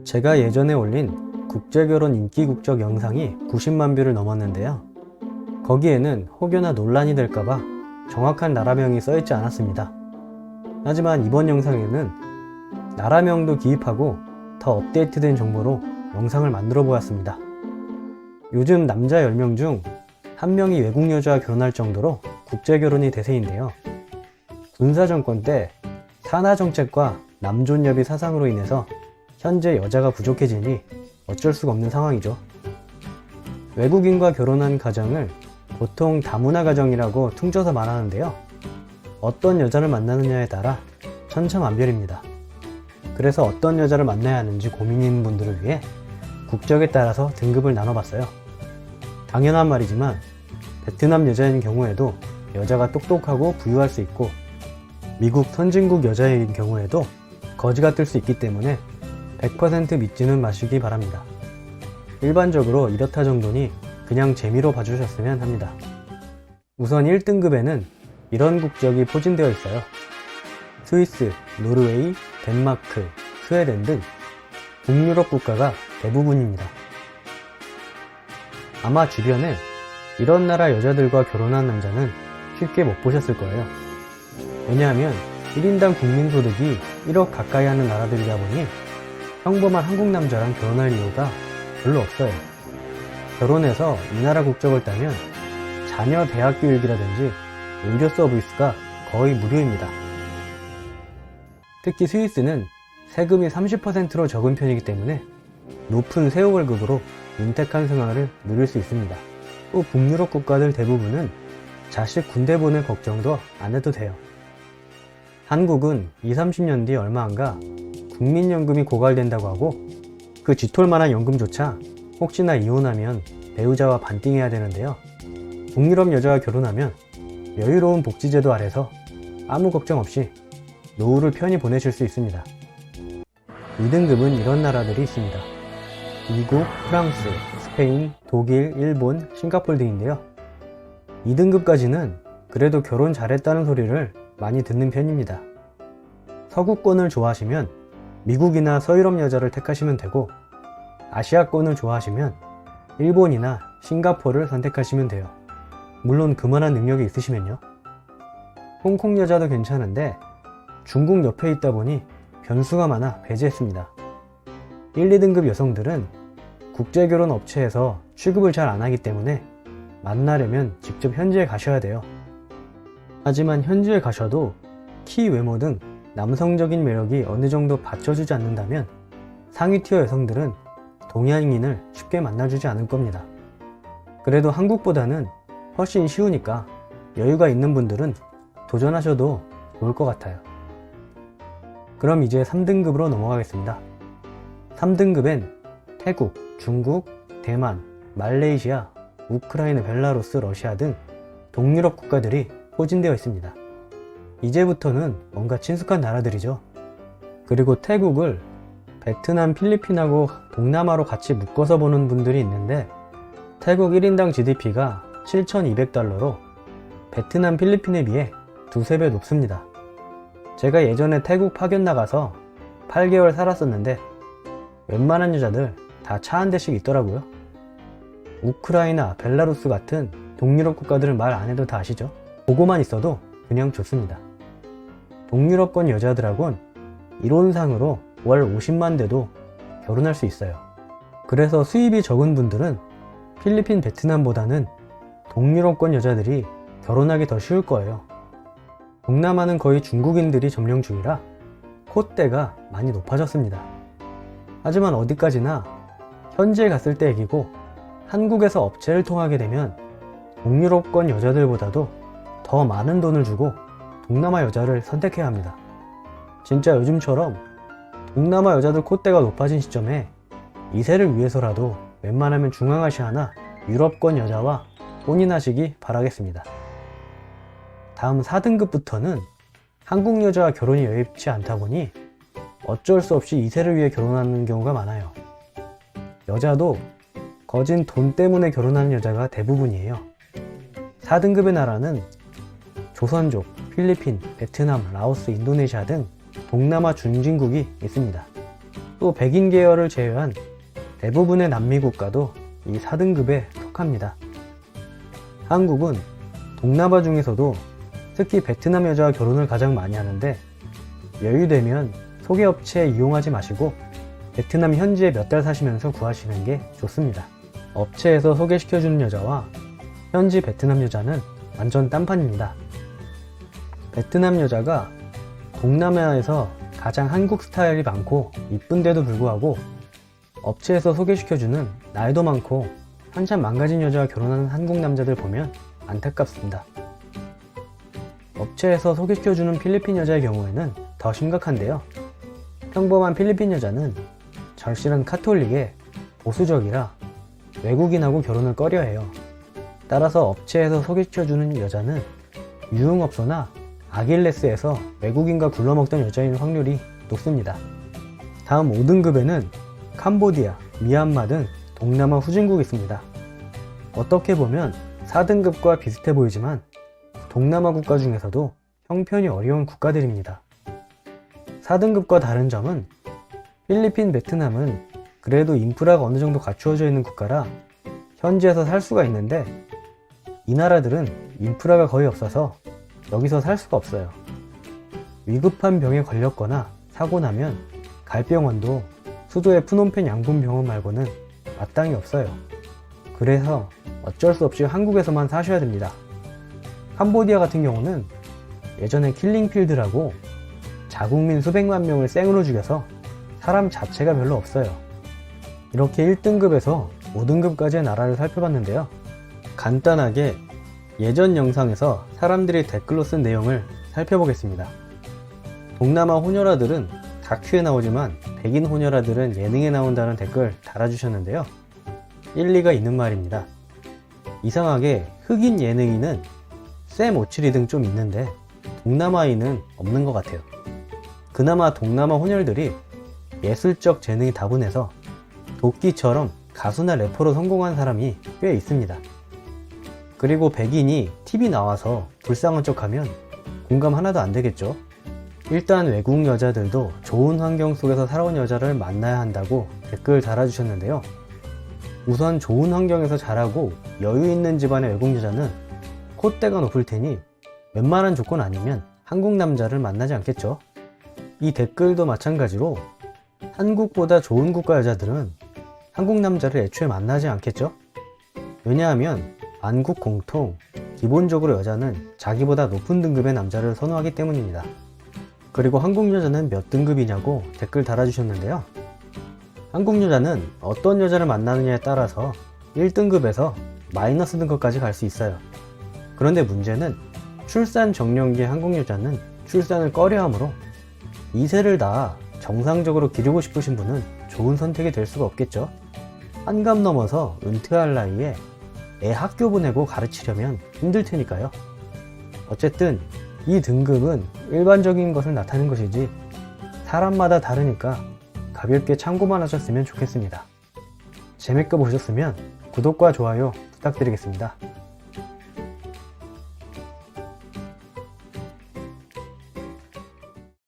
제가 예전에 올린 국제결혼 인기국적 영상이 90만 뷰를 넘었는데요. 거기에는 혹여나 논란이 될까봐 정확한 나라명이 써있지 않았습니다. 하지만 이번 영상에는 나라명도 기입하고 더 업데이트된 정보로 영상을 만들어 보았습니다. 요즘 남자 10명 중 1명이 외국 여자와 결혼할 정도로 국제결혼이 대세인데요. 군사정권 때 산하정책과 남존여비 사상으로 인해서 현재 여자가 부족해지니 어쩔 수가 없는 상황이죠. 외국인과 결혼한 가정을 보통 다문화 가정이라고 퉁쳐서 말하는데요. 어떤 여자를 만나느냐에 따라 천차만별입니다. 그래서 어떤 여자를 만나야 하는지 고민인 분들을 위해 국적에 따라서 등급을 나눠봤어요. 당연한 말이지만 베트남 여자인 경우에도 여자가 똑똑하고 부유할 수 있고 미국 선진국 여자인 경우에도 거지가 뜰 수 있기 때문에 100% 믿지는 마시기 바랍니다. 일반적으로 이렇다 정도니 그냥 재미로 봐주셨으면 합니다. 우선 1등급에는 이런 국적이 포진되어 있어요. 스위스, 노르웨이, 덴마크, 스웨덴 등 북유럽 국가가 대부분입니다. 아마 주변에 이런 나라 여자들과 결혼한 남자는 쉽게 못 보셨을 거예요. 왜냐하면 1인당 국민소득이 1억 가까이 하는 나라들이다 보니 평범한 한국 남자랑 결혼할 이유가 별로 없어요. 결혼해서 이 나라 국적을 따면 자녀 대학 교육이라든지 의료 서비스가 거의 무료입니다. 특히 스위스는 세금이 30%로 적은 편이기 때문에 높은 세후월급으로 윤택한 생활을 누릴 수 있습니다. 또 북유럽 국가들 대부분은 자식 군대 보낼 걱정도 안 해도 돼요. 한국은 20, 30년 뒤 얼마 안가 국민연금이 고갈된다고 하고 그 쥐톨만한 연금조차 혹시나 이혼하면 배우자와 반띵해야 되는데요. 북유럽 여자와 결혼하면 여유로운 복지제도 아래서 아무 걱정 없이 노후를 편히 보내실 수 있습니다. 2등급은 이런 나라들이 있습니다. 미국, 프랑스, 스페인, 독일, 일본, 싱가포르 등인데요. 2등급까지는 그래도 결혼 잘했다는 소리를 많이 듣는 편입니다. 서구권을 좋아하시면 미국이나 서유럽 여자를 택하시면 되고 아시아권을 좋아하시면 일본이나 싱가포르를 선택하시면 돼요. 물론 그만한 능력이 있으시면요. 홍콩 여자도 괜찮은데 중국 옆에 있다 보니 변수가 많아 배제했습니다. 1, 2등급 여성들은 국제결혼 업체에서 취급을 잘 안하기 때문에 만나려면 직접 현지에 가셔야 돼요. 하지만 현지에 가셔도 키, 외모 등 남성적인 매력이 어느 정도 받쳐주지 않는다면 상위 티어 여성들은 동양인을 쉽게 만나주지 않을 겁니다. 그래도 한국보다는 훨씬 쉬우니까 여유가 있는 분들은 도전하셔도 좋을 것 같아요. 그럼 이제 3등급으로 넘어가겠습니다. 3등급엔 태국, 중국, 대만, 말레이시아, 우크라이나, 벨라루스, 러시아 등 동유럽 국가들이 포진되어 있습니다. 이제부터는 뭔가 친숙한 나라들이죠. 그리고 태국을 베트남, 필리핀하고 동남아로 같이 묶어서 보는 분들이 있는데 태국 1인당 GDP가 7,200달러로 베트남, 필리핀에 비해 두세 배 높습니다. 제가 예전에 태국 파견 나가서 8개월 살았었는데 웬만한 여자들 다 차 한 대씩 있더라고요. 우크라이나, 벨라루스 같은 동유럽 국가들은 말 안 해도 다 아시죠? 보고만 있어도 그냥 좋습니다. 동유럽권 여자들하고는 이론상으로 월 50만 대도 결혼할 수 있어요. 그래서 수입이 적은 분들은 필리핀, 베트남보다는 동유럽권 여자들이 결혼하기 더 쉬울 거예요. 동남아는 거의 중국인들이 점령 중이라 콧대가 많이 높아졌습니다. 하지만 어디까지나 현지에 갔을 때 얘기고 한국에서 업체를 통하게 되면 동유럽권 여자들보다도 더 많은 돈을 주고 동남아 여자를 선택해야 합니다. 진짜 요즘처럼 동남아 여자들 콧대가 높아진 시점에 2세를 위해서라도 웬만하면 중앙아시아나 유럽권 여자와 혼인하시기 바라겠습니다. 다음 4등급부터는 한국 여자와 결혼이 여의치 않다 보니 어쩔 수 없이 2세를 위해 결혼하는 경우가 많아요. 여자도 거진 돈 때문에 결혼하는 여자가 대부분이에요. 4등급의 나라는 조선족, 필리핀, 베트남, 라오스, 인도네시아 등 동남아 중진국이 있습니다. 또 백인 계열을 제외한 대부분의 남미 국가도 이 4등급에 속합니다. 한국은 동남아 중에서도 특히 베트남 여자와 결혼을 가장 많이 하는데, 여유되면 소개업체 이용하지 마시고 베트남 현지에 몇 달 사시면서 구하시는 게 좋습니다. 업체에서 소개시켜주는 여자와 현지 베트남 여자는 완전 딴판입니다. 베트남 여자가 동남아에서 가장 한국 스타일이 많고 이쁜데도 불구하고 업체에서 소개시켜주는 나이도 많고 한참 망가진 여자와 결혼하는 한국 남자들 보면 안타깝습니다. 업체에서 소개시켜주는 필리핀 여자의 경우에는 더 심각한데요. 평범한 필리핀 여자는 절실한 카톨릭에 보수적이라 외국인하고 결혼을 꺼려해요. 따라서 업체에서 소개시켜주는 여자는 유흥업소나 아길레스에서 외국인과 굴러먹던 여자인 확률이 높습니다. 다음 5등급에는 캄보디아, 미얀마 등 동남아 후진국이 있습니다. 어떻게 보면 4등급과 비슷해 보이지만 동남아 국가 중에서도 형편이 어려운 국가들입니다. 4등급과 다른 점은 필리핀, 베트남은 그래도 인프라가 어느 정도 갖추어져 있는 국가라 현지에서 살 수가 있는데, 이 나라들은 인프라가 거의 없어서 여기서 살 수가 없어요. 위급한 병에 걸렸거나 사고 나면 갈 병원도 수도의 푸놈펜 양분병원 말고는 마땅히 없어요. 그래서 어쩔 수 없이 한국에서만 사셔야 됩니다. 캄보디아 같은 경우는 예전에 킬링필드라고 자국민 수백만 명을 생으로 죽여서 사람 자체가 별로 없어요. 이렇게 1등급에서 5등급까지의 나라를 살펴봤는데요. 간단하게 예전 영상에서 사람들이 댓글로 쓴 내용을 살펴보겠습니다. 동남아 호녀라들은 다큐에 나오지만 백인 호녀라들은 예능에 나온다는 댓글 달아주셨는데요. 일리가 있는 말입니다. 이상하게 흑인 예능인은 샘 오츠리 등 좀 있는데 동남아인은 없는 것 같아요. 그나마 동남아 혼혈들이 예술적 재능이 다분해서 도끼처럼 가수나 래퍼로 성공한 사람이 꽤 있습니다. 그리고 백인이 TV 나와서 불쌍한 척하면 공감 하나도 안 되겠죠. 일단 외국 여자들도 좋은 환경 속에서 살아온 여자를 만나야 한다고 댓글 달아주셨는데요. 우선 좋은 환경에서 자라고 여유 있는 집안의 외국 여자는 콧대가 높을 테니 웬만한 조건 아니면 한국 남자를 만나지 않겠죠. 이 댓글도 마찬가지로 한국보다 좋은 국가 여자들은 한국 남자를 애초에 만나지 않겠죠. 왜냐하면 만국 공통 기본적으로 여자는 자기보다 높은 등급의 남자를 선호하기 때문입니다. 그리고 한국 여자는 몇 등급이냐고 댓글 달아주셨는데요. 한국 여자는 어떤 여자를 만나느냐에 따라서 1등급에서 마이너스 등급까지 갈 수 있어요. 그런데 문제는 출산 정년기의 한국 여자는 출산을 꺼려하므로 2세를 다 정상적으로 기르고 싶으신 분은 좋은 선택이 될 수가 없겠죠. 한갑 넘어서 은퇴할 나이에 애 학교 보내고 가르치려면 힘들 테니까요. 어쨌든 이 등급은 일반적인 것을 나타내는 것이지 사람마다 다르니까 가볍게 참고만 하셨으면 좋겠습니다. 재밌게 보셨으면 구독과 좋아요 부탁드리겠습니다.